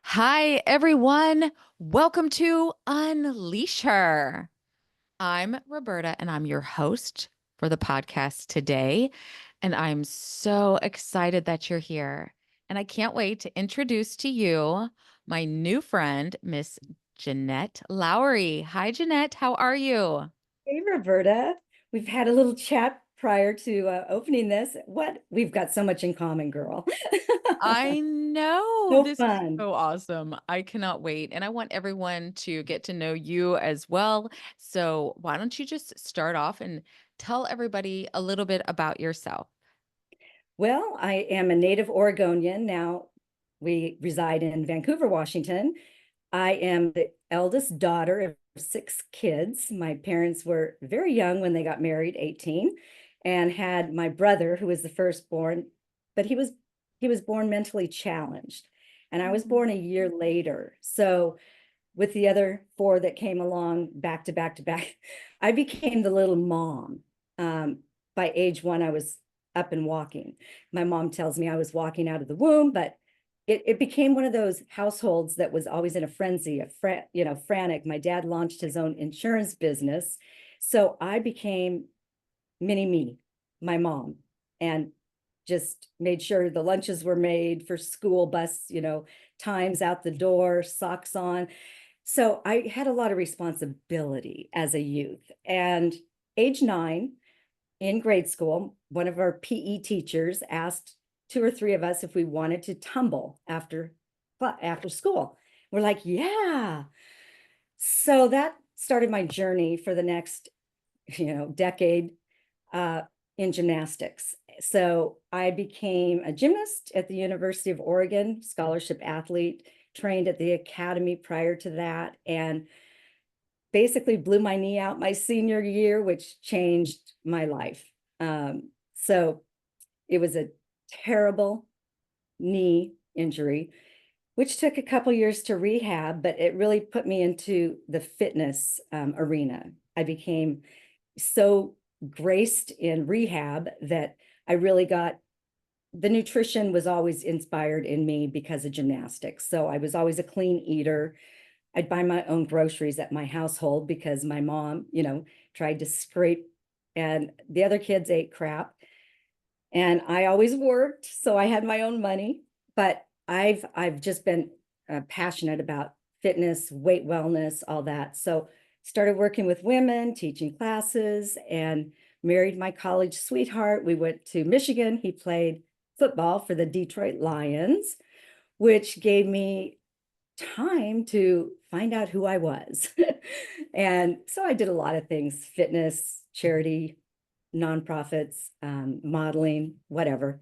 Hi, everyone. Welcome to Unleash Her. I'm Roberta, and I'm your host for the podcast today. And I'm so excited that you're here. And I can't wait to introduce to you my new friend, Miss Jeanette Lowry. Hi, Jeanette. How are you? Hey, Roberta. We've had a little chat prior to opening this. We've got so much in common, girl. I know So this is fun. so awesome. I cannot wait. And I want everyone to get to know you as well. So, why don't you just start off and tell everybody a little bit about yourself? Well, I am a native Oregonian. Now we reside in Vancouver, Washington. I am the eldest daughter of six kids. My parents were very young when they got married, 18, and had my brother, who was the firstborn, but he was born mentally challenged. And I was Mm. born a year later. So with the other four that came along back to back to back, I became the little mom. By age one, I was up and walking. My mom tells me I was walking out of the womb, but it became one of those households that was always in a frenzy, frantic. My dad launched his own insurance business. So I became mini me, my mom, and just made sure the lunches were made for school bus, times out the door, socks on. So I had a lot of responsibility as a youth. And age 9 in grade school, one of our PE teachers asked two or three of us if we wanted to tumble after school. We're like, yeah. So that started my journey for the next, decade uh, in gymnastics. So I became a gymnast at the University of Oregon, scholarship athlete, trained at the academy prior to that, and basically blew my knee out my senior year, which changed my life. So it was a terrible knee injury, which took a couple years to rehab, but it really put me into the fitness arena. I became so graced in rehab that I really got the nutrition was always inspired in me because of gymnastics. So I was always a clean eater. I'd buy my own groceries at my household because my mom, tried to scrape and the other kids ate crap. And I always worked, so I had my own money, but I've just been passionate about fitness, weight wellness, all that. So started working with women, teaching classes, and married my college sweetheart. We went to Michigan. He played football for the Detroit Lions, which gave me time to find out who I was. And so I did a lot of things: fitness, charity, nonprofits, modeling, whatever.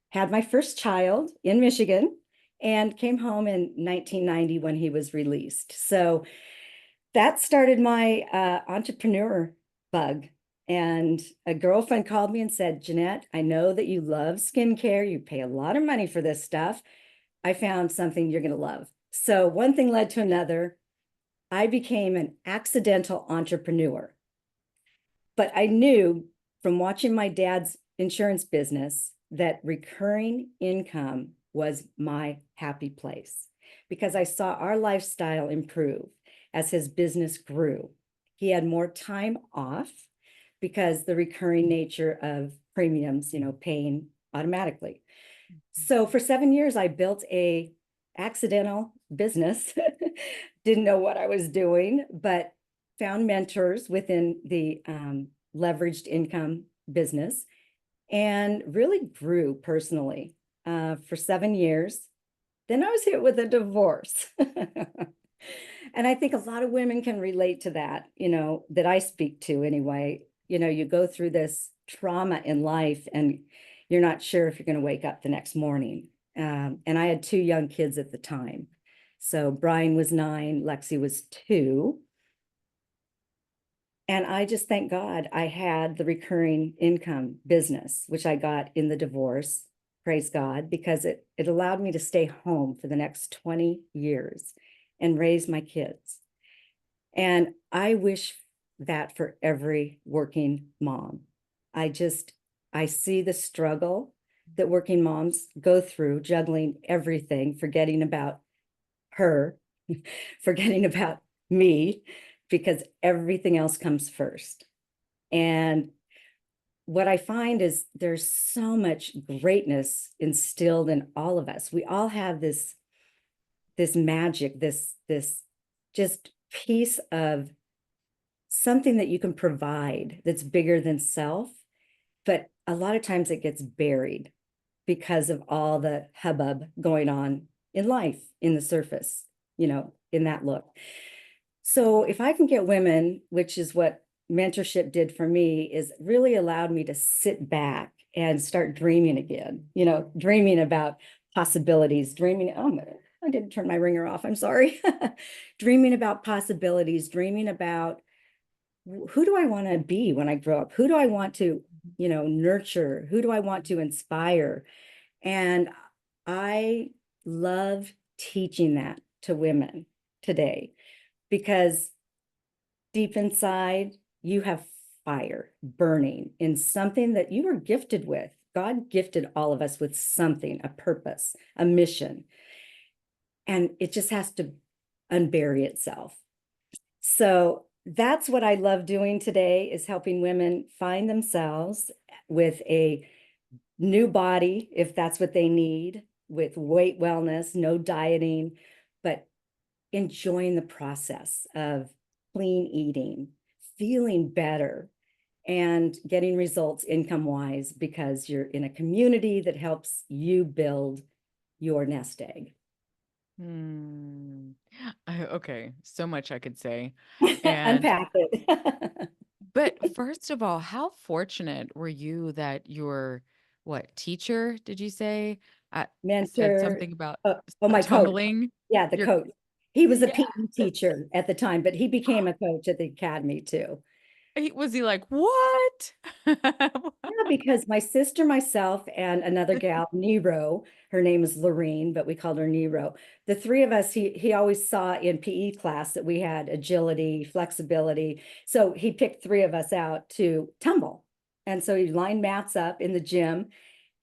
Had my first child in Michigan and came home in 1990 when he was released. So that started my entrepreneur bug. And a girlfriend called me and said, Jeanette, I know that you love skincare. You pay a lot of money for this stuff. I found something you're going to love. So one thing led to another. I became an accidental entrepreneur. But I knew from watching my dad's insurance business that recurring income was my happy place because I saw our lifestyle improve as his business grew. He had more time off because the recurring nature of premiums, paying automatically. So for 7 years, I built a accidental business. Didn't know what I was doing, but found mentors within the leveraged income business and really grew personally for 7 years. Then I was hit with a divorce. And I think a lot of women can relate to that, that I speak to anyway. You go through this trauma in life and you're not sure if you're going to wake up the next morning. And I had two young kids at the time. So Brian was 9, Lexi was 2. And I just thank God I had the recurring income business, which I got in the divorce. Praise God, because it allowed me to stay home for the next 20 years and raise my kids. And I wish that for every working mom. I just, I see the struggle that working moms go through, juggling everything, forgetting about her, forgetting about me, because everything else comes first. And what I find is there's so much greatness instilled in all of us. We all have this magic, this just piece of something that you can provide that's bigger than self. But a lot of times it gets buried because of all the hubbub going on in life, in the surface, in that look. So if I can get women, which is what mentorship did for me, is really allowed me to sit back and start dreaming again, dreaming about possibilities, dreaming, oh, I didn't turn my ringer off, I'm sorry. Dreaming about possibilities, dreaming about who do I want to be when I grow up? Who do I want to, nurture? Who do I want to inspire? And I love teaching that to women today, because deep inside, you have fire burning in something that you were gifted with. God gifted all of us with something, a purpose, a mission, and it just has to unbury itself. So that's what I love doing today, is helping women find themselves with a new body, if that's what they need, with weight wellness, no dieting, but enjoying the process of clean eating, feeling better, and getting results income wise, because you're in a community that helps you build your nest egg. Hmm. Okay, so much I could say. And Unpack it. but first of all, how fortunate were you that your what teacher did you say said Mentor. something about Oh, my coach. tumbling? Yeah, the Your coach. He was a yeah. PE teacher at the time, but he became a coach at the academy too. Was he like, "What?" Yeah, because my sister, myself, and another gal, Nero, her name is Lorene, but we called her Nero. The three of us, he always saw in PE class that we had agility, flexibility. So he picked three of us out to tumble. And so he lined mats up in the gym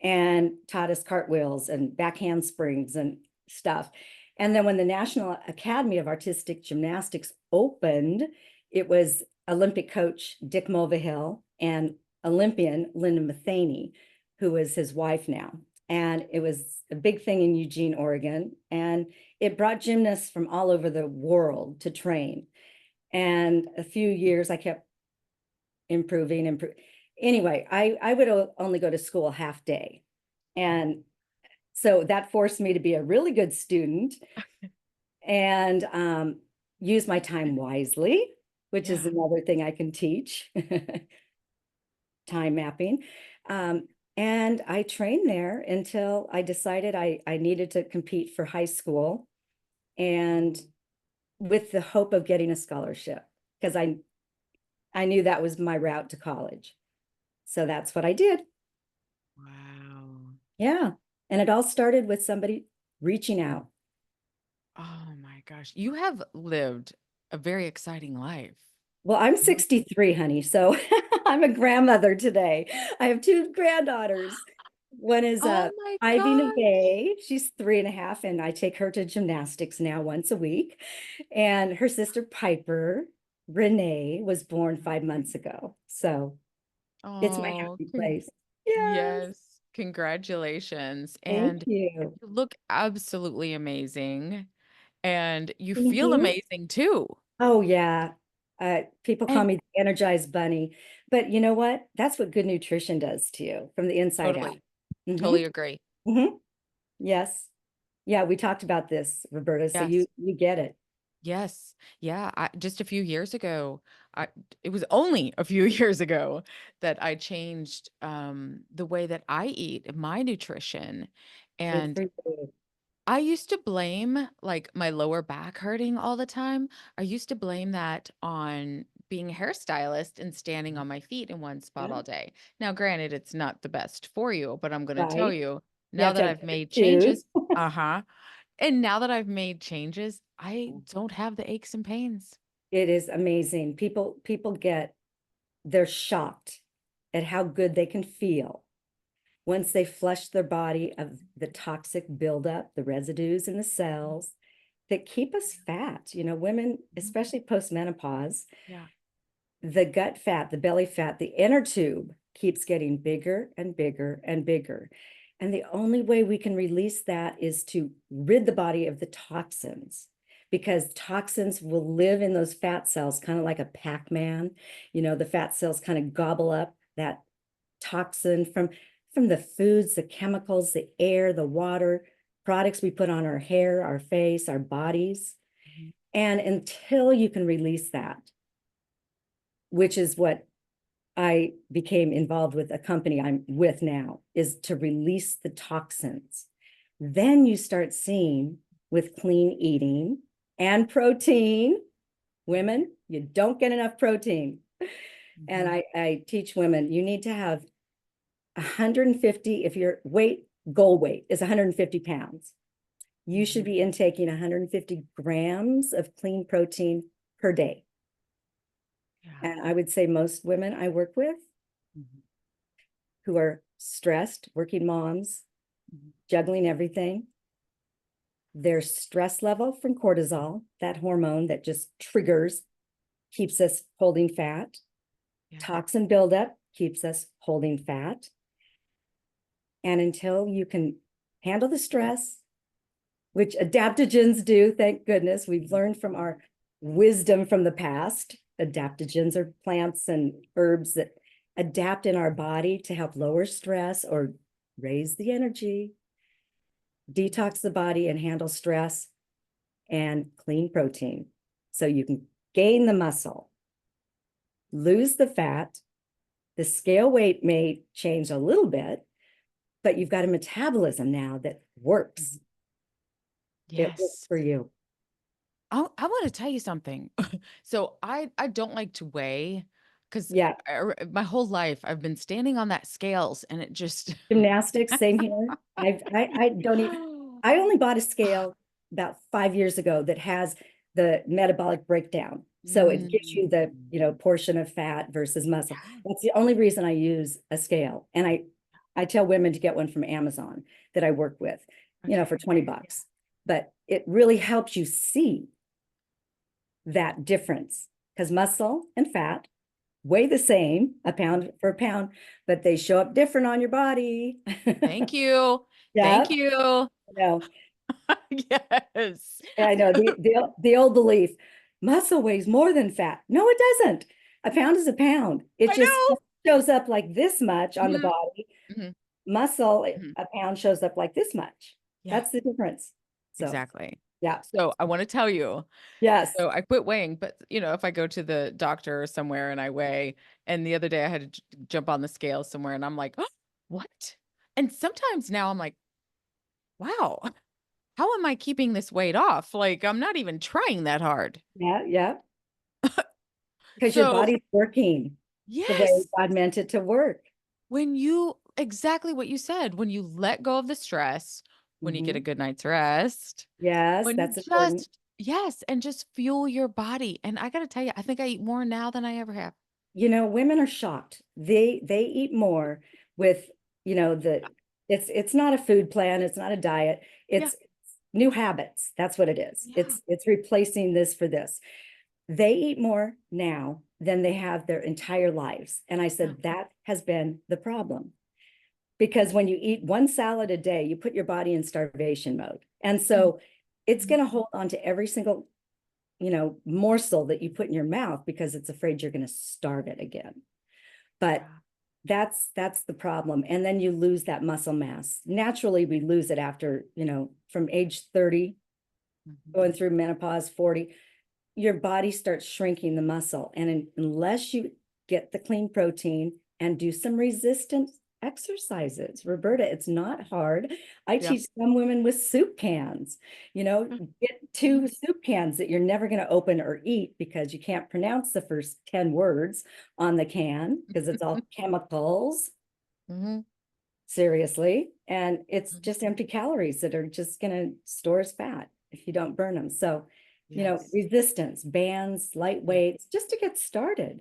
and taught us cartwheels and back handsprings and stuff. And then when the National Academy of Artistic Gymnastics opened, it was Olympic coach Dick Mulvihill and Olympian Linda Matheny, who is his wife now. And it was a big thing in Eugene, Oregon. And it brought gymnasts from all over the world to train. And a few years I kept improving. Anyway, I would only go to school half day. And so that forced me to be a really good student and use my time wisely, which is Yeah. another thing I can teach. Time mapping. And I trained there until I decided I needed to compete for high school, and with the hope of getting a scholarship, because I knew that was my route to college. So that's what I did. Wow. Yeah. And it all started with somebody reaching out. Oh my gosh. You have lived a very exciting life. Well, I'm You 63, honey, so I'm a grandmother today. I have two granddaughters. One is Oh my Ivy gosh. Neve. She's 3.5, and I take her to gymnastics now once a week. And her sister Piper, Renee, was born 5 months ago. So it's my Oh, happy place. Yes, yes. Congratulations. thank And you. you look absolutely amazing. And you Thank feel you. amazing too. Oh, yeah. People call And me the energized bunny, but you know what? That's what good nutrition does to you from the inside out. totally, Hmm. totally agree. Hmm. Yes. Yeah, we talked about this, Roberta, so you Yes. you get it. Yes. Yeah. Just a few years ago, I, it was only a few years ago that I changed the way that I eat, my nutrition. Good And for you. I used to blame like my lower back hurting all the time. I used to blame that on being a hairstylist and standing on my feet in one spot Yeah, all day. Now, granted, it's not the best for you, but I'm going to tell right. you You now have to that have I've good made shoes. changes, uh-huh. And now that I've made changes, I don't have the aches and pains. It is amazing. People they're shocked at how good they can feel once they flush their body of the toxic buildup, the residues in the cells. that keep us fat. You know, women, especially post-menopause, Yeah. the gut fat, the belly fat, the inner tube keeps getting bigger and bigger and bigger. And the only way we can release that is to rid the body of the toxins, because toxins will live in those fat cells, kind of like a Pac-Man. You know, the fat cells kind of gobble up that toxin from the foods, the chemicals, the air, the water, products we put on our hair, our face, our bodies. Mhm. And until you can release that, which is what I became involved with, a company I'm with now, is to release the toxins. Then you start seeing, with clean eating and protein, women, you don't get enough protein. And Mhm. I teach women, you need to have 150, if your goal weight is 150 pounds, you should be intaking 150 grams of clean protein per day. Yeah. And I would say most women I work with Mhm. who are stressed, working moms, Mhm. juggling everything, their stress level from cortisol, that hormone that just triggers, keeps us holding fat. Yeah. Toxin buildup keeps us holding fat. And until you can handle the stress, which adaptogens do, thank goodness, we've learned from our wisdom from the past. Adaptogens are plants and herbs that adapt in our body to help lower stress or raise the energy, detox the body and handle stress, and clean protein. So you can gain the muscle, lose the fat, the scale weight may change a little bit, but you've got a metabolism now that works. Mhm. It works Yes. for you. I want to tell you something. So I don't like to weigh because Yeah. my whole life I've been standing on that scales and it just Gymnastics, same here. I don't even, I only bought a scale about 5 years ago that has the metabolic breakdown. So it gives you the, Mm. portion of fat versus muscle. Yeah. That's the only reason I use a scale. And I tell women to get one from Amazon that I work with, for Okay. 20 bucks. But it really helps you see that difference, because muscle and fat weigh the same, a pound for a pound, but they show up different on your body. Thank you. Yeah, Thank you. no, Yes. I know the old belief, muscle weighs more than fat. No, it doesn't. A pound is a pound. It I just know. shows up like this much on the Mhm. body. Mhm. Muscle, Mhm. a pound shows up like this much. Yeah, That's the difference. So, exactly. yeah, So I want to tell you, yes, so I quit weighing, but if I go to the doctor or somewhere and I weigh, and the other day I had to jump on the scale somewhere and I'm like, oh, what? And sometimes now I'm like, wow, how am I keeping this weight off? Like I'm not even trying that hard. yeah, yeah, because your So, body's working the way yes, God meant it to work. when you exactly what you said, when you let go of the stress, when you get a Mhm. good night's rest, Yes, when you that's important. just yes, and just fuel your body. And I gotta tell you, I think I eat more now than I ever have. Women are shocked. They eat more with, the it's not a food plan, it's not a diet, Yeah, it's new habits. That's what it is. yeah, It's replacing this for this. They eat more now than they have their entire lives. And I yeah. said that has been the problem. Because when you eat one salad a day, you put your body in starvation mode. And Mhm, so it's mhm. going to hold on to every single, morsel that you put in your mouth because it's afraid you're going to starve it again. But Yeah. that's the problem. And then you lose that muscle mass. Naturally, we lose it after, from age 30, Mhm. going through menopause, 40, your body starts shrinking the muscle. And unless you get the clean protein and do some resistance exercises, Roberta, it's not hard. I Yeah. teach some women with soup cans, get Mhm, 2 soup cans that you're never going to open or eat because you can't pronounce the first 10 words on the can because it's all chemicals, mhm, seriously. And it's mhm. just empty calories that are just going to store as fat if you don't burn them. So, Yes. resistance, bands, light Yeah. weights, just to get started.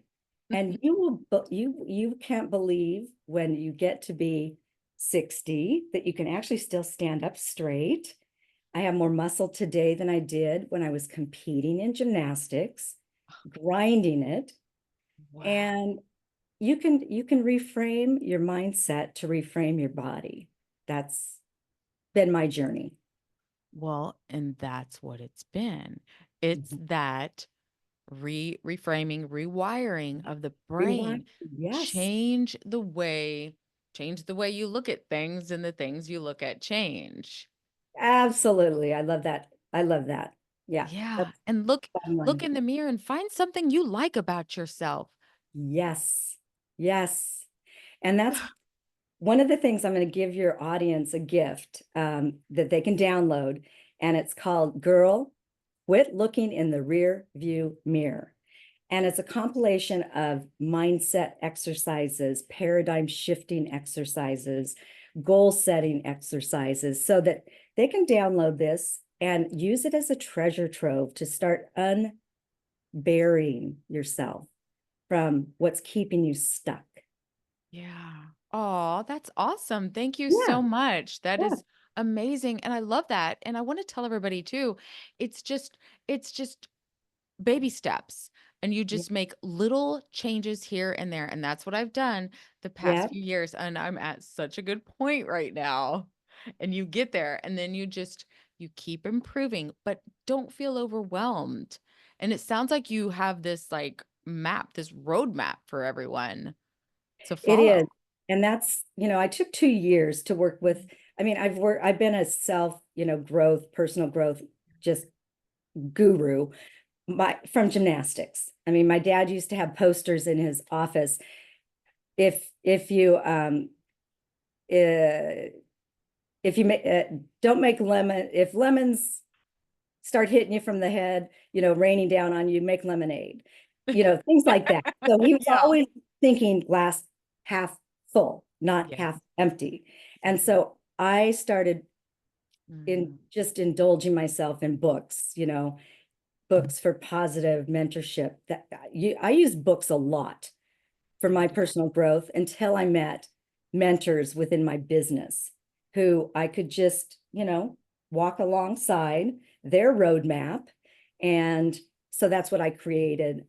And you can't believe when you get to be 60 that you can actually still stand up straight. I have more muscle today than I did when I was competing in gymnastics, grinding it. Wow. And you can reframe your mindset to reframe your body. That's been my journey. Well, and that's what it's been. It's Mhm. that reframing, rewiring of the Rewind. brain. Yes, Change the way, change the way you look at things, and the things you look at change. absolutely. I love that. I love that. Yeah, Yeah. that's And bottom look line. in the mirror and find something you like about yourself. Yes, yes. And that's one of the things. I'm going to give your audience a gift that they can download, and it's called Girl, Quit Looking in the Rear View Mirror. And it's a compilation of mindset exercises, paradigm shifting exercises, goal setting exercises, so that they can download this and use it as a treasure trove to start unburying yourself from what's keeping you stuck. Yeah. Oh, that's awesome. Thank you Yeah, so much. That yeah, is amazing. And I love that. And I want to tell everybody too, it's just, it's just baby steps. And you yeah, just make little changes here and there. And that's what I've done the past yeah. few years. And I'm at such a good point right now. And you get there and then you keep improving, but don't feel overwhelmed. And it sounds like you have this like map, this roadmap for everyone to It is. follow. And that's, I took 2 years to work with. I mean, I've been a self, growth, personal growth, just guru from gymnastics. I mean, my dad used to have posters in his office. If you uh, if you don't make lemon, if lemons start hitting you from the head, raining down on you, make lemonade, things like that. So he was Yeah. always thinking glass half full, not Yes. half empty. And Mhm. so I started in Mm, just indulging myself in books, books for positive mentorship. I use books a lot for I my do. personal growth until I met mentors within my business who I could just, walk alongside their roadmap. And so that's what I created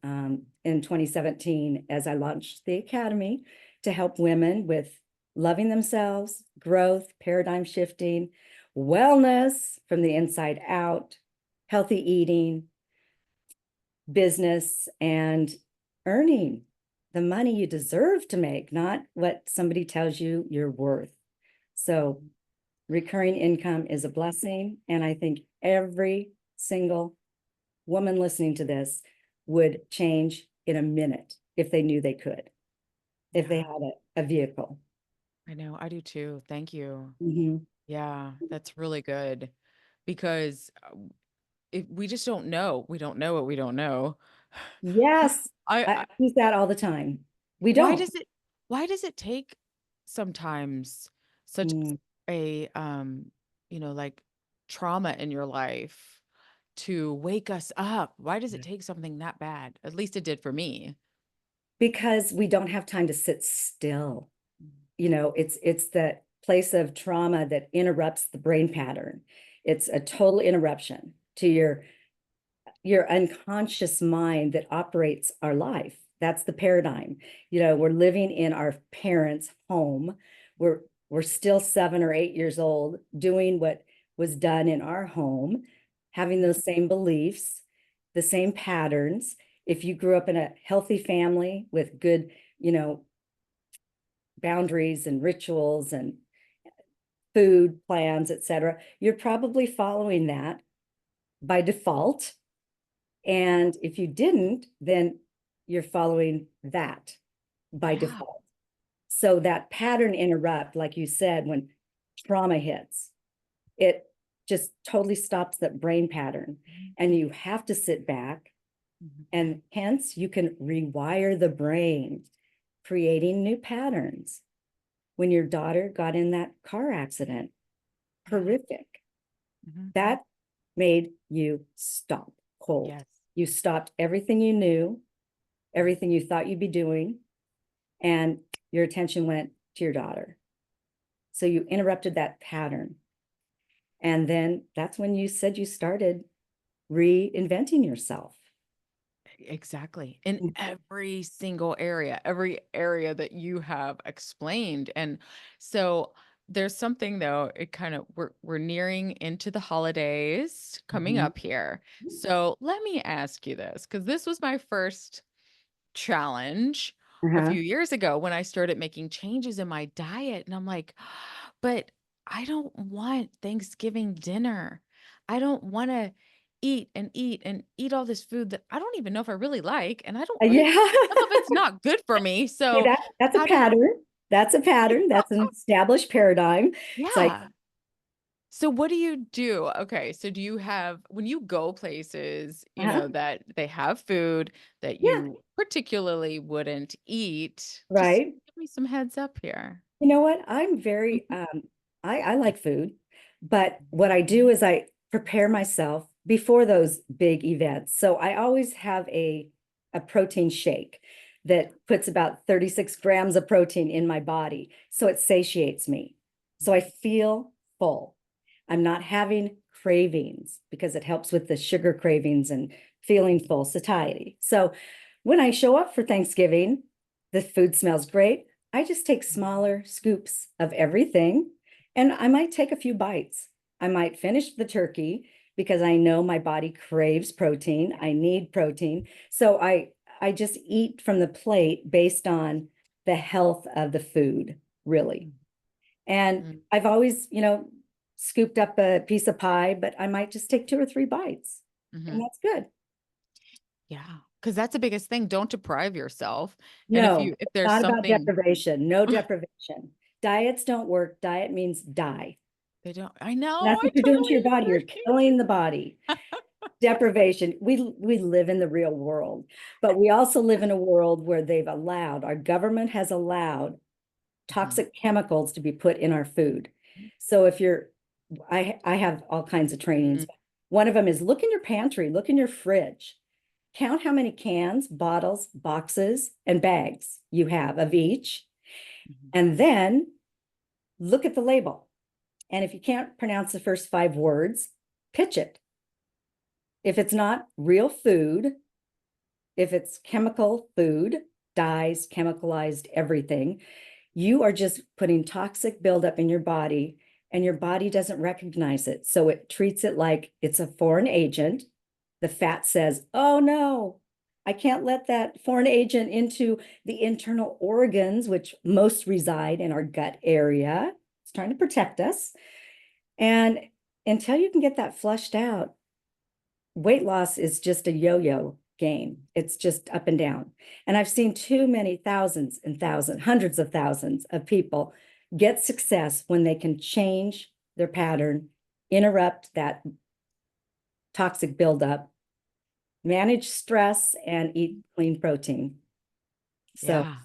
in 2017 as I launched the Academy to help women with loving themselves, growth, paradigm shifting, wellness from the inside out, healthy eating, business, and earning the money you deserve to make, not what somebody tells you you're worth. So Mhm. recurring income is a blessing. And I think every single woman listening to this would change in a minute if they knew they could, if they Yeah, had a vehicle. I know. I do too. Thank you. Mhm. Yeah, that's really good because we just don't know. We don't know what we don't know. Yes, I I use that all the time. We why don't. does it why does it take sometimes such Mm. a like trauma in your life to wake us up? Why does it take something that bad? At least it did for me. Because we don't have time to sit still. It's that place of trauma that interrupts the brain pattern. It's a total interruption to your unconscious mind that operates our life. That's the paradigm. We're living in our parents' home. We're still 7 or 8 years old, doing what was done in our home, having those same beliefs, the same patterns. If you grew up in a healthy family with good, boundaries and rituals and food plans, etc., you're probably following that by default. And if you didn't, then you're following that by Yeah. default. So that pattern interrupt, like you said, when trauma hits, it just totally stops that brain pattern. Mhm. And you have to sit back, Mhm. and hence you can rewire the brain, creating new patterns. When your daughter got in that car accident, Yeah. horrific, Mhm. that made you stop cold. Yes. You stopped everything you knew, everything you thought you'd be doing, and your attention went to your daughter. So you interrupted that pattern. And then that's when you said you started reinventing yourself. Exactly. In every area that you have explained. And so there's something though, it kind of we're nearing into the holidays coming Mhm. up here. So let me ask you this, because this was my first challenge a Uh-huh. few years ago when I started making changes in my diet. And I'm like, but I don't want Thanksgiving dinner. I don't want to eat all this food that I don't even know if I really like. And I don't really, Yeah. some of it's not good for me. Okay, So, that's a how do you, pattern. That's a pattern. That's an established paradigm. It's like, yeah. So what do you do? Okay, so do you have when you go places, uh-huh. that they have food that Yeah, you particularly wouldn't eat? Just right. give me some heads up here. You know what? I'm very I like food, but what Mhm. I do is I prepare myself before those big events. So I always have a protein shake that puts about 36 grams of protein in my body. So it satiates me. So I feel full. I'm not having cravings because it helps with the sugar cravings and feeling full, satiety. So when I show up for Thanksgiving, the food smells great. I just take smaller scoops of everything and I might take a few bites. I might finish the turkey because I know my body craves protein. I need protein. So I just eat from the plate based on the health of the food, really. And Mhm. I've always, scooped up a piece of pie, but I might just take 2 or 3 bites. And Mhm. that's good. Yeah, because that's the biggest thing. Don't deprive yourself. And No, if it's there's not about something deprivation. No deprivation. Diets don't work. Diet means die. they don't, I know, That's I what you're doing to your totally body. You're agree. killing the body. Deprivation. We live in the real world, but we also live in a world where our government has allowed Mhm. toxic chemicals to be put in our food. So if I have all kinds of trainings. Mhm. One of them is look in your pantry, look in your fridge, count how many cans, bottles, boxes, and bags you have of each, Mhm. and then look at the label. And if you can't pronounce the first 5 words, pitch it. If it's not real food, if it's chemical food, dyes, chemicalized everything, you are just putting toxic buildup in your body and your body doesn't recognize it. So it treats it like it's a foreign agent. The fat says, oh no, I can't let that foreign agent into the internal organs, which most reside in our gut area. It's trying to protect us. And until you can get that flushed out, weight loss is just a yo-yo game. It's just up and down. And I've seen too many thousands and thousands, hundreds of thousands of people get success when they can change their pattern, interrupt that toxic buildup, manage stress, and eat clean protein. So, Yeah.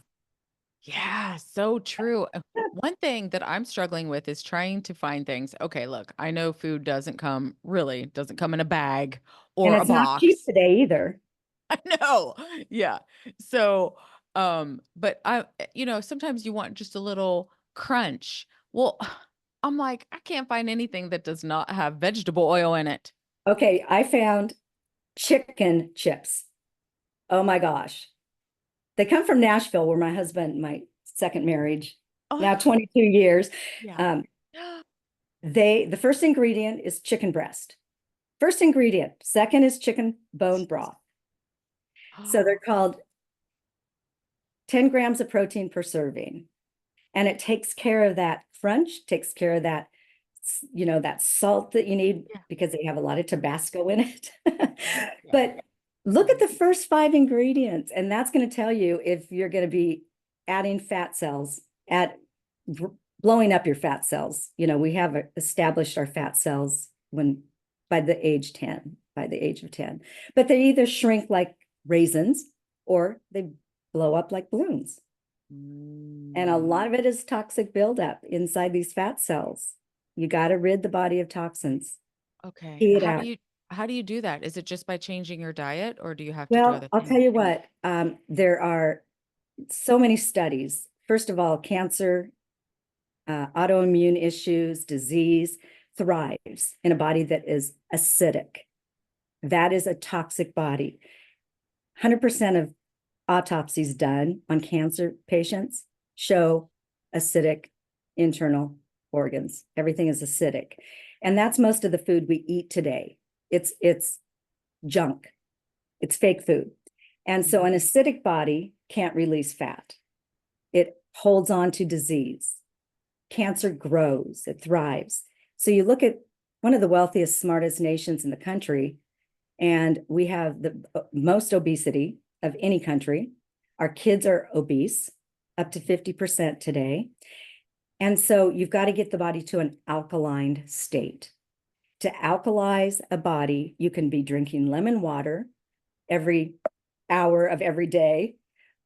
Yeah, so true. One thing that I'm struggling with is trying to find things. Okay, look, I know food doesn't come in a bag and or a it's not cheap box. today either. I know. Yeah. So, but sometimes you want just a little crunch. Well, I'm like, I can't find anything that does not have vegetable oil in it. Okay, I found chicken chips. Oh my gosh. They come from Nashville, where my husband, my second marriage, now Oh, 22 years. yeah. Um, the first ingredient is chicken breast. First ingredient. Second is chicken bone broth. So they're called 10 grams of protein per serving. And it takes care of that crunch, takes care of that, that salt that you need Yeah. because they have a lot of Tabasco in it. Yeah. But look at the first 5 ingredients, and that's going to tell you if you're going to be adding fat cells, at blowing up your fat cells. We have established our fat cells when by the age 10, by the age of 10, but they either shrink like raisins or they blow up like balloons. And a Mm. lot of it is toxic buildup inside these fat cells. You got to rid the body of toxins, Okay. pee it out. How do you do that? Is it just by changing your diet or do you have to do Well, other I'll tell things? you what, there are so many studies. First of all, cancer, autoimmune issues, disease, thrives in a body that is acidic. That is a toxic body. 100% of autopsies done on cancer patients show acidic internal organs. Everything is acidic. And that's most of the food we eat today. It's junk. It's fake food. And so an acidic body can't release fat. It holds on to disease. Cancer grows, it thrives. So you look at one of the wealthiest, smartest nations in the country, and we have the most obesity of any country. Our kids are obese, up to 50% today. And so you've got to get the body to an alkaline state. To alkalize a body, you can be drinking lemon water every hour of every day.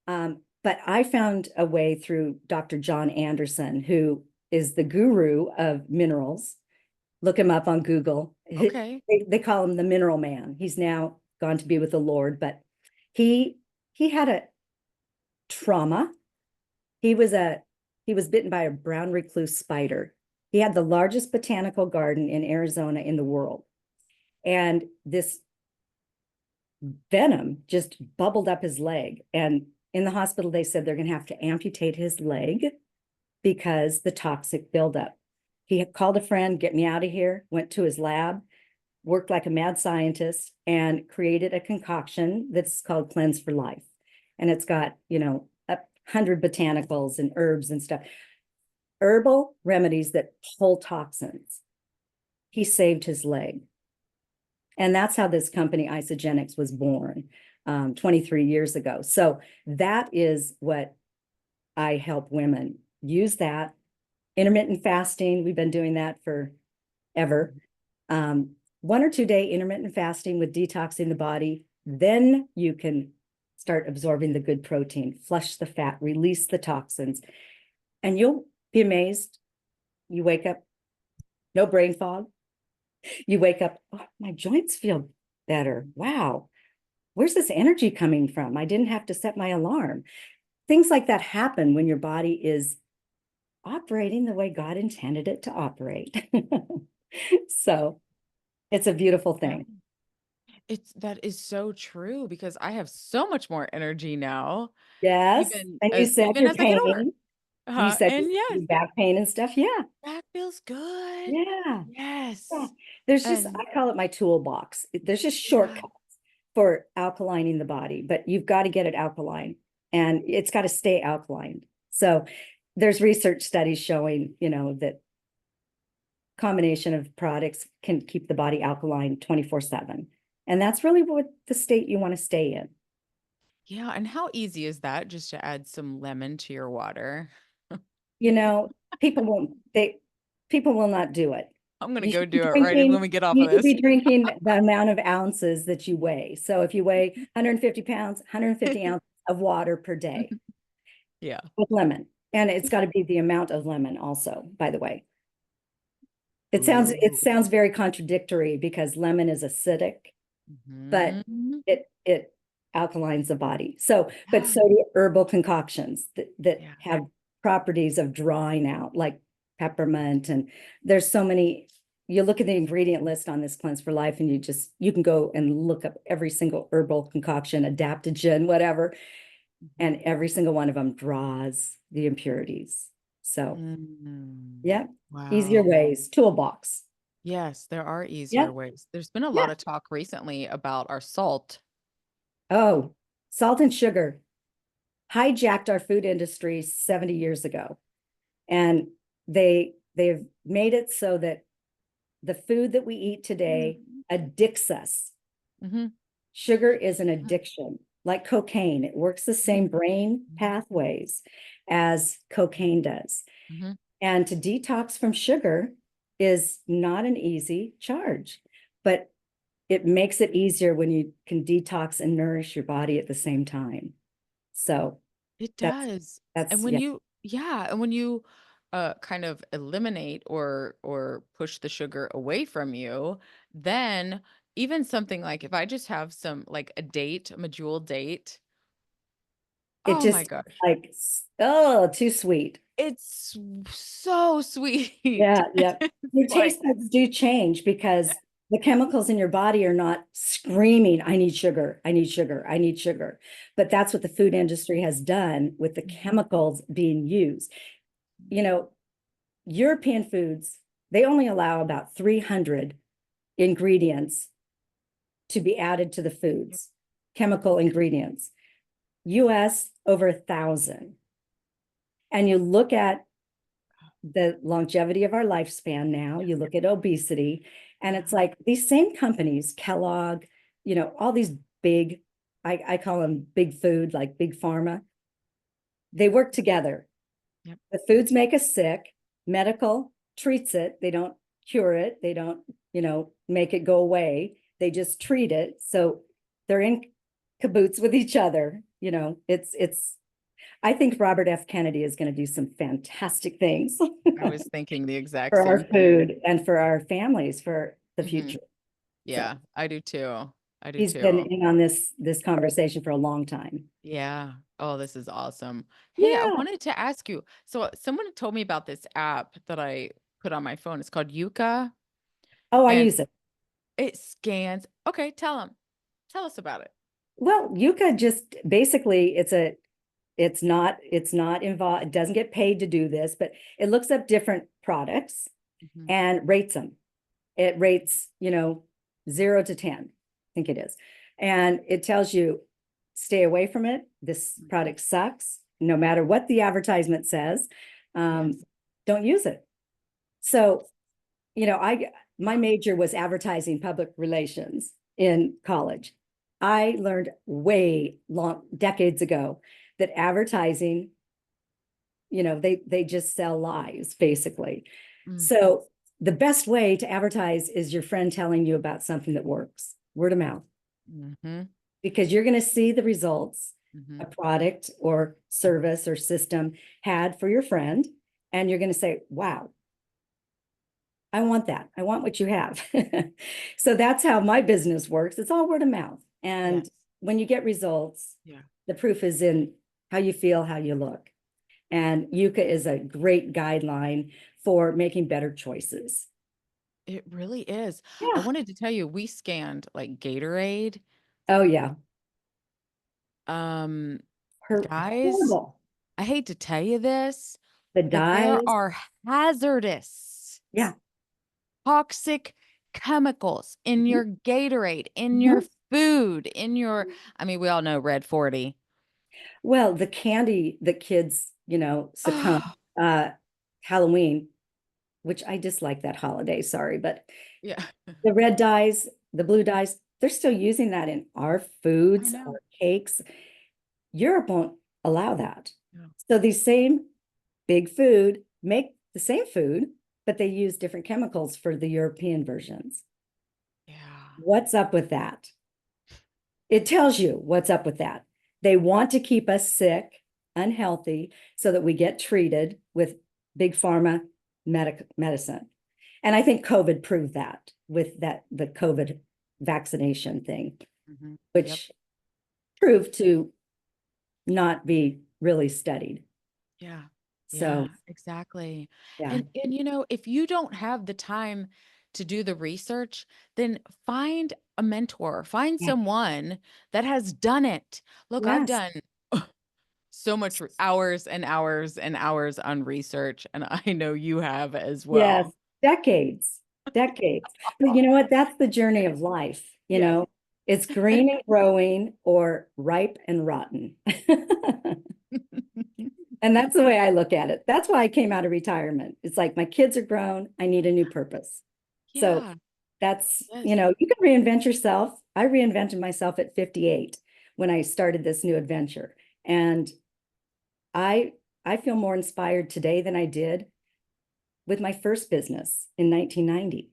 But I found a way through Dr. John Anderson, who is the guru of minerals. Look him up on Google. Okay. They call him the mineral man. He's now gone to be with the Lord, but he had a trauma. He was bitten by a brown recluse spider. He had the largest botanical garden in Arizona in the world. And this venom just bubbled up his leg. And in the hospital, they said they're going to have to amputate his leg because the toxic buildup. He called a friend, get me out of here, went to his lab, worked like a mad scientist, and created a concoction that's called Cleanse for Life. And it's got, 100 botanicals and herbs and stuff. Herbal remedies that pull toxins. He saved his leg. And that's how this company, Isogenics, was born 23 years ago. So that is what I help women use that. Intermittent fasting, we've been doing that forever. 1 or 2 day intermittent fasting with detoxing the body. Then you can start absorbing the good protein, flush the fat, release the toxins. And you'll be amazed. You wake up, no brain fog. You wake up, oh, my joints feel better. Wow. Where's this energy coming from? I didn't have to set my alarm. Things like that happen when your body is operating the way God intended it to operate. So it's a beautiful thing. That is so true because I have so much more energy now, Yes. And you said even your as I get older. pain. You said And yes, your back pain and stuff. Yeah. that feels good. Yeah. Yeah. Yes. There's just, And I call it my toolbox. There's just yeah. shortcuts for alkalining the body, but you've got to get it alkaline and it's got to stay alkaline. So there's research studies showing, that combination of products can keep the body alkaline 24/7. And that's really what the state you want to stay in. Yeah, and how easy is that just to add some lemon to your water? You know, people won't, people will not do it. I'm gonna You go should be do it right when drinking, we get off of you should this. be drinking the amount of ounces that you weigh. So if you weigh 150 pounds, 150 ounces of water per day Yeah. with lemon. And it's got to be the amount of lemon also, by the way. It Ooh. sounds very contradictory because lemon is acidic, but Mhm. it alkalines the body. So, but Yeah. so do herbal concoctions that Yeah. have properties of drawing out, like peppermint. And there's so many. You look at the ingredient list on this Cleanse for Life, and you can go and look up every single herbal concoction, adaptogen, whatever, Mhm. and every single one of them draws the impurities. So, Mm. yeah, easier Wow. ways, toolbox. Yes, there are Yeah, easier ways. There's been a lot yeah. of talk recently about our salt. Oh, salt and sugar hijacked our food industry 70 years ago. And they've made it so that the food that we eat today Mhm. addicts us. Mhm. Sugar is an Yeah. addiction, like cocaine. It works the Mhm. same brain Mhm. pathways as cocaine does. Mhm. And to detox from sugar is not an easy charge, but it makes it easier when you can detox and nourish your body at the same time. So It that's does. And that's when yeah. you yeah, and when you kind of eliminate or push the sugar away from you, then even something like if I just have some like a date, a medjool date, It Oh my just gosh. like, oh, too sweet. It's so sweet. Yeah, yeah. Your Like, taste buds do change because the chemicals in your body are not screaming, I need sugar, I need sugar, I need sugar. But that's what the food industry has done with the chemicals being used. You know, European foods, they only allow about 300 ingredients to be added to the foods, chemical ingredients. US, over 1,000. And you look at the longevity of our lifespan now, you look at obesity, and yeah. it's like these same companies, Kellogg, all these big, I call them big food, like big pharma, they work together. Yep. The foods make us sick, medical treats it, they don't cure it, they don't, make it go away, they just treat it. So they're in cahoots with each other. It's I think Robert F. Kennedy is going to do some fantastic things I was thinking the exact for our same thing. food and for our families for the Hmm. future. So Yeah, I do too. I do he's been too. in on this conversation for a long time. Yeah. Oh, this is awesome. Hey, I Yeah. wanted to ask you. So someone told me about this app that I put on my phone. It's called Yuka, Oh, I and use it. it scans. Okay, tell them. Tell us about it. Well, Yuka just basically it's not involved, it doesn't get paid to do this, but it looks up different products Mhm. and rates them. It rates, 0 to 10, I think it is. And it tells you, stay away from it. This Mhm. product sucks, no matter what the advertisement says. Yes. Don't use it. So, my major was advertising public relations in college. I learned way long decades ago that advertising, they just sell lies basically. Mm. So the best way to advertise is your friend telling you about something that works, word of mouth, Mhm. because you're going to see the results a Mhm. product or service or system had for your friend. And you're going to say, wow, I want that. I want what you have. So that's how my business works. It's all word of mouth. And Yes. when you get results, Yeah. the proof is in how you feel, how you look. And Yuka is a great guideline for making better choices. It really is. I Yeah. wanted to tell you, we scanned like Gatorade. Oh, yeah. Um, guys, Horrible. I hate to tell you this, The but there dyes. are hazardous, Yeah. toxic chemicals in Mhm. your Gatorade, in your Mhm. food, in your, I mean, we all know Red 40. Well, the candy that kids, succumb, Oh, uh, Halloween, which I dislike that holiday, sorry, but yeah. the red dyes, the blue dyes, they're still using that in our I foods, know. our cakes. Europe won't allow that. Yeah. So these same big food make the same food, but they use different chemicals for the European versions. Yeah. What's up with that? It tells you what's up with that. They want to keep us sick, unhealthy, so that we get treated with big pharma medicine. And I think COVID proved that with the COVID vaccination thing, Hmm. Yep. which proved to not be really studied. Yeah. So, Yeah, exactly. yeah, And if you don't have the time to do the research, then find a mentor, find yeah, someone that has done it. Look, I've yes, done so much hours and hours and hours on research, and I know you have as yes, well. decades, decades. But you know what? That's the journey of life, Yes. It's green and growing or ripe and rotten. And that's the way I look at it. That's why I came out of retirement. It's like my kids are grown. I need a new purpose. So Yeah. that's, Yes. you can reinvent yourself. I reinvented myself at 58 when I started this new adventure. And I I feel more inspired today than I did with my first business in 1990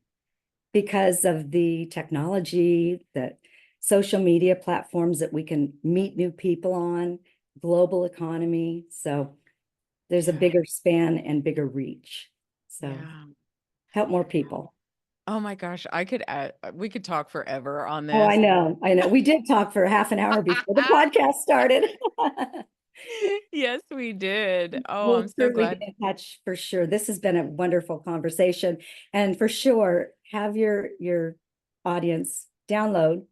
because of the technology, the social media platforms that we can meet new people on, global economy. So there's a Yeah. bigger span and bigger reach. So Yeah. help more people. Oh my gosh, we could talk forever on Oh, I this. know. I know. We did talk for half an hour before the podcast started. Yes, we did. Oh, We'll I'm so certainly get glad. in touch for sure. This has been a wonderful conversation. And for sure, have your audience download,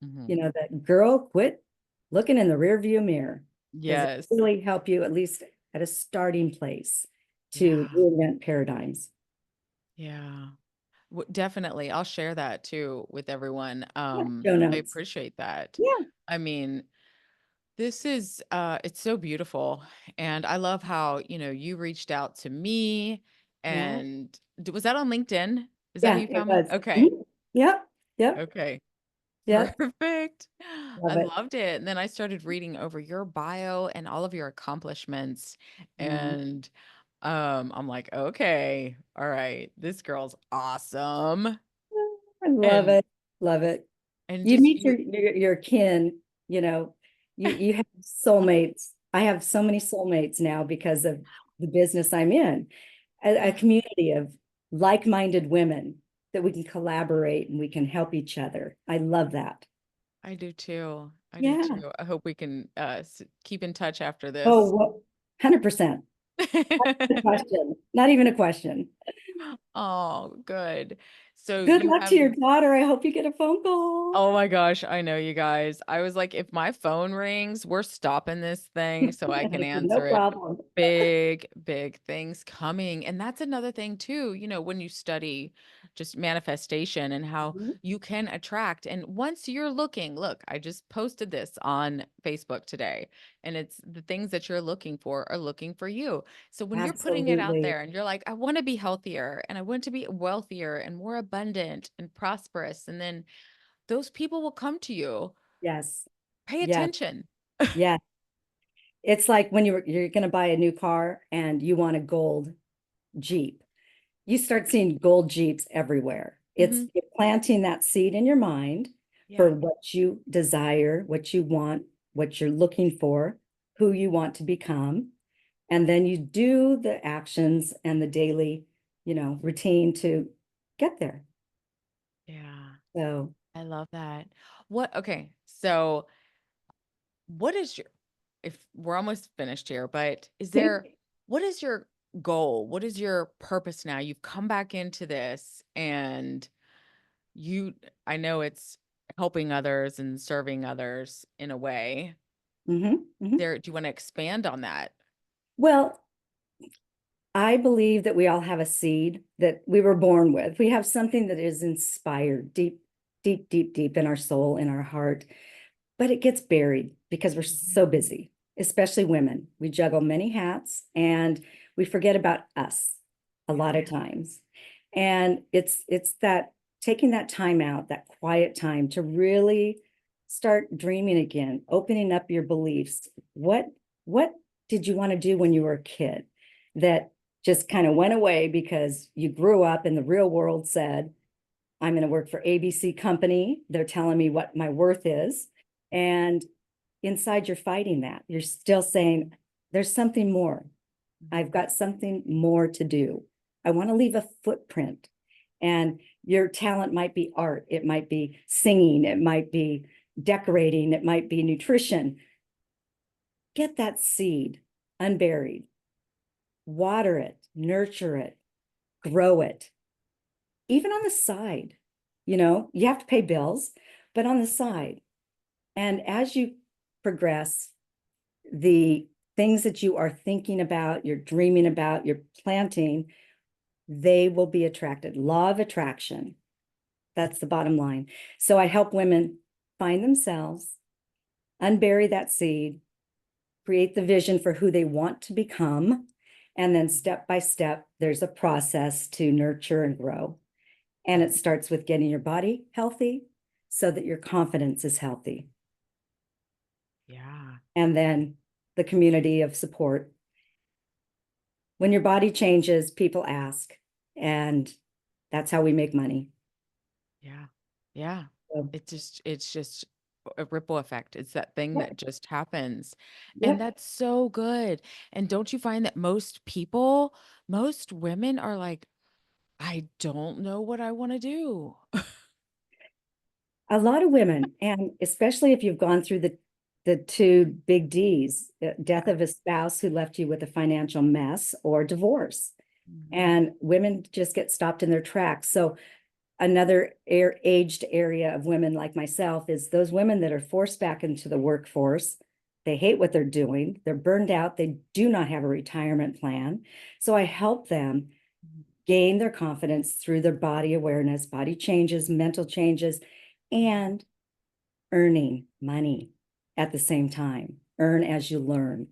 Mhm. that girl quit looking in the rear view mirror, because it Yes. really help you at least at a starting place to Yeah. reinvent paradigms. Yeah. Definitely. I'll share that too with everyone. Yeah, show I notes. appreciate that. Yeah, I mean, this is it's so beautiful. And I love how, you reached out to me yeah, and was that on LinkedIn? Is that how yeah, you it found me? was. Okay. Mhm. Yep, yep, Okay. yep. Perfect. I Love it. loved it. And then I started reading over your bio and all of your accomplishments. Aw, And I'm like, okay, all right, this girl's awesome. I love And it. Love it. and You just meet you your kin, you have soulmates. I have so many soulmates now because of the business I'm in. A yeah, community of like-minded women that we can collaborate and we can help each other. I love that. I do too. I do Yeah. too. I hope we can keep in touch after Oh, this. 100%. Not a question. Not even a question. Oh, good. So Good you luck to have your daughter. I hope you get a phone call. Oh my gosh, I know you guys. I was like, if my phone rings, we're stopping this thing so I can I said, no answer it. problem. Big, big things coming. And that's another thing too, when you study just manifestation and how Mhm. you can attract. And once you're looking, look, I just posted this on Facebook today, and it's the things that you're looking for are looking for you. So when you're putting it out Absolutely. there and you're like, I want to be healthier and I want to be wealthier and more abundant and prosperous, and then those people will come to you. Yes. Pay Yes. attention. Yes. It's like when you're going to buy a new car and you want a gold Jeep. You start seeing gold Jeeps everywhere. It's Mhm. planting that seed in your mind for Yeah. what you desire, what you want, what you're looking for, who you want to become. And then you do the actions and the daily, routine to get there. Yeah. So, I love that. Okay. So what is your, if we're almost finished here, but what is your goal? What is your purpose now? You've come back into this and you, I know it's helping others and serving others in a way. mhm. Do you want to expand on that? Well, I believe that we all have a seed that we were born with. We have something that is inspired deep, deep, deep, deep in our soul, in our heart, but it gets buried because we're Mhm. so busy, especially women. We juggle many hats and we forget about us a lot Yeah. of times. And it's that taking that time out, that quiet time to really start dreaming again, opening up your beliefs. What did you want to do when you were a kid that just kind of went away because you grew up and the real world said, I'm going to work for ABC company. They're telling me what my worth is. And inside you're fighting that. You're still saying, there's something more. I've Mhm. got something more to do. I want to leave a footprint. And your talent might be art, it might be singing, it might be decorating, it might be nutrition. Get that seed unburied, water it, nurture it, grow it, even on the side. You have to pay bills, but on the side. And as you progress, the things that you are thinking about, you're dreaming about, you're planting, they will be attracted. Law of attraction. That's the bottom line. So I help women find themselves, unbury that seed, create the vision for who they want to become. And then step by step, there's a process to nurture and grow. And it starts with getting your body healthy so that your confidence is healthy. Yeah. And then the community of support. When your body changes, people ask, and that's how we make money. Yeah. Yeah. So, It's just a ripple effect. It's that thing yep, that just happens. And yep. that's so good. And don't you find that most women are like, I don't know what I want to do. A lot of women, and especially if you've gone through the the two big D's, death of a spouse who left you with a financial mess, or divorce. Mhm. And women just get stopped in their tracks. So another aged area of women like myself is those women that are forced back into the workforce. They hate what they're doing. They're burned out. They do not have a retirement plan. So I help them gain their confidence through their body awareness, body changes, mental changes, and earning money at the same time. Earn as you learn.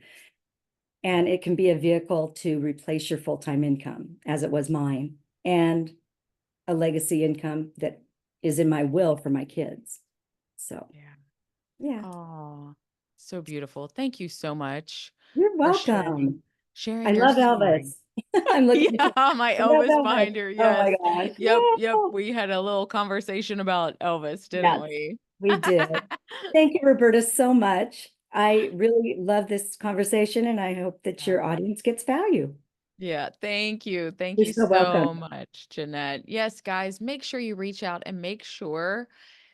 And it can be a vehicle to replace your full-time income, as it was mine, and a legacy income that is in my will for my kids. So, Yeah. yeah, Oh, so beautiful. Thank you so much you're for welcome. I sharing your love story. Elvis. I'm looking. Yeah, my I love Elvis Elvis. binder. Oh my Yes. gosh. Yep, yep. Yeah. We had a little conversation about Elvis, didn't Yes, we? we did. Thank you, Roberta, so much. I really love this conversation, and I hope that Yeah. your audience gets value. Yeah, thank you. Thank You're you so so welcome. much, Jeanette. Yes, guys, make sure you reach out and make sure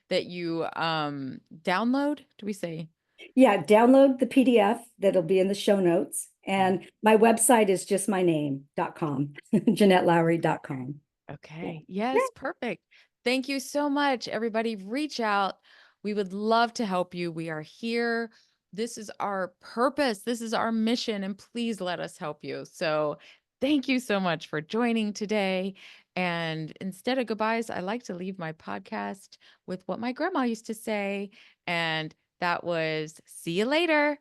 that you download, do we say? Yeah, download the PDF that'll be in the show notes. And my website is just my name.com, JeanetteLowry.com. Yeah. Okay. Yeah. Yes, perfect. Thank you so much, everybody. Reach out. We would love to help you. We are here. This is our purpose. This is our mission. And please let us help you. So, thank you so much for joining today. And instead of goodbyes, I like to leave my podcast with what my grandma used to say. And that was, see you later.